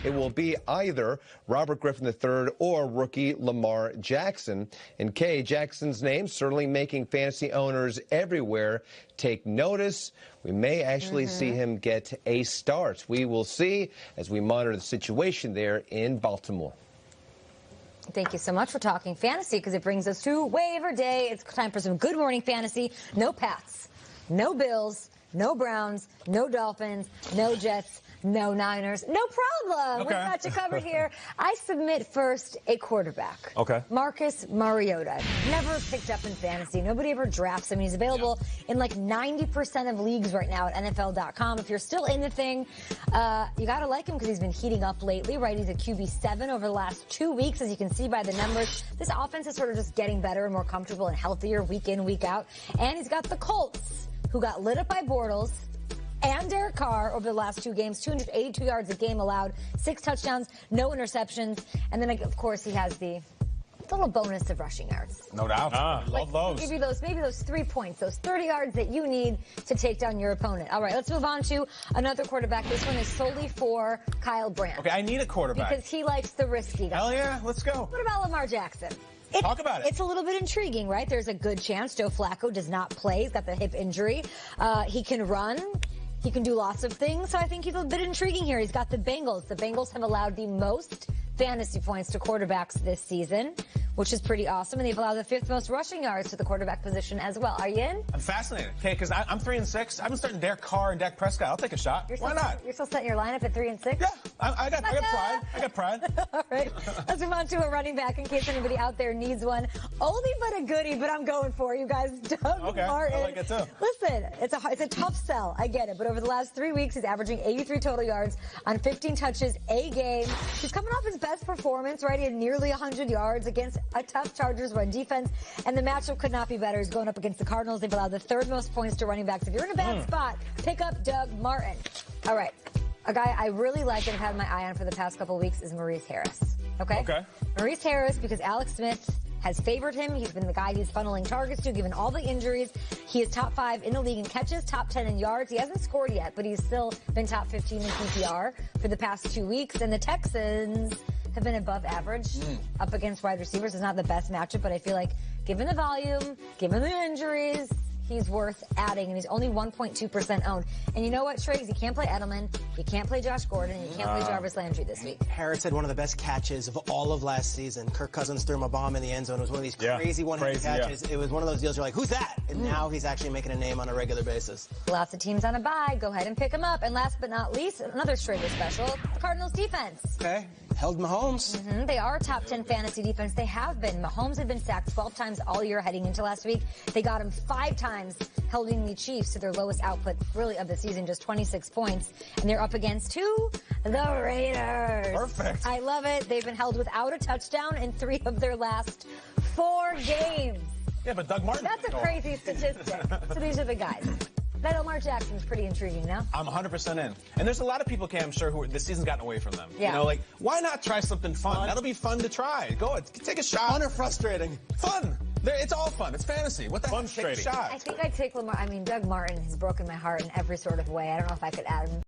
it will be either Robert Griffin III or rookie Lamar Jackson. And Kay, Jackson's name certainly making fantasy owners everywhere take notice. We may actually see him get a start. We will see as we monitor the situation there in Baltimore. Thank you so much for talking fantasy, because it brings us to waiver day. It's time for some good morning fantasy. No Pats, no Bills, no Browns, no Dolphins, no Jets, no Niners. No problem. Okay. We've got you covered here. I submit first a quarterback. Okay. Marcus Mariota. Never picked up in fantasy. Nobody ever drafts him. He's available in like 90% of leagues right now at NFL.com. If you're still in the thing, you got to like him because he's been heating up lately, right? He's a QB7 over the last 2 weeks, as you can see by the numbers. This offense is sort of just getting better and more comfortable and healthier week in, week out. And he's got the Colts, who got lit up by Bortles and Derek Carr over the last 2 games, 282 yards a game allowed, 6 touchdowns, no interceptions. And then, of course, he has the little bonus of rushing yards. No doubt. Love those. Give you maybe those 3 points, those 30 yards that you need to take down your opponent. All right, let's move on to another quarterback. This one is solely for Kyle Brandt. Okay, I need a quarterback. Because he likes the risky guy. Hell yeah, let's go. What about Lamar Jackson? Talk about it. It's a little bit intriguing, right? There's a good chance Joe Flacco does not play. He's got the hip injury. He can run. He can do lots of things, so I think he's a bit intriguing here. He's got the Bengals. The Bengals have allowed the most fantasy points to quarterbacks this season, which is pretty awesome. And they've allowed the 5th most rushing yards to the quarterback position as well. Are you in? I'm fascinated. Okay, because I'm 3-6. I've been starting Derek Carr and Dak Prescott. I'll take a shot. Why not? You're still setting your lineup at 3-6? Yeah, I got pride. I got pride. All right, let's move on to a running back in case anybody out there needs one. Oldie but a goodie, but I'm going for you guys. Doug Martin. I like it too. Listen, it's a tough sell. I get it, but over the last 3 weeks, he's averaging 83 total yards on 15 touches a game. He's coming off his best performance, right? He had nearly 100 yards against a tough Chargers run defense, and the matchup could not be better. He's going up against the Cardinals. They've allowed the 3rd most points to running backs. If you're in a bad spot, pick up Doug Martin. All right. A guy I really like and have had my eye on for the past couple of weeks is Maurice Harris. Okay? Maurice Harris, because Alex Smith has favored him. He's been the guy he's funneling targets to, given all the injuries. He is top 5 in the league in catches, top 10 in yards. He hasn't scored yet, but he's still been top 15 in PPR for the past 2 weeks. And the Texans have been above average up against wide receivers. It's not the best matchup, but I feel like given the volume, given the injuries, he's worth adding, and he's only 1.2% owned. And you know what, Triggs? You can't play Edelman, you can't play Josh Gordon, you can't play Jarvis Landry this week. Harris had one of the best catches of all of last season. Kirk Cousins threw him a bomb in the end zone. It was one of these crazy one-handed catches. It was one of those deals you're like, who's that? And now he's actually making a name on a regular basis. Lots of teams on a bye. Go ahead and pick him up. And last but not least, another Schrager special, the Cardinals defense. Okay. Held Mahomes. They are a top 10 fantasy defense. They have been. Mahomes had been sacked 12 times all year heading into last week. They got him 5 times, holding the Chiefs to their lowest output really of the season, just 26 points. And they're up against who? The Raiders. Perfect. I love it. They've been held without a touchdown in 3 of their last 4 games. Yeah, but Doug Martin. That's a crazy statistic. So these are the guys. That Lamar Jackson's pretty intriguing, no? I'm 100% in. And there's a lot of people, Cam, I'm sure, who the season's gotten away from them. Yeah. You know, like, why not try something fun? That'll be fun to try. Go, take a shot. Fun or frustrating? Fun. It's all fun. It's fantasy. What the heck? Take a shot. I think I'd take Lamar. I mean, Doug Martin has broken my heart in every sort of way. I don't know if I could add him.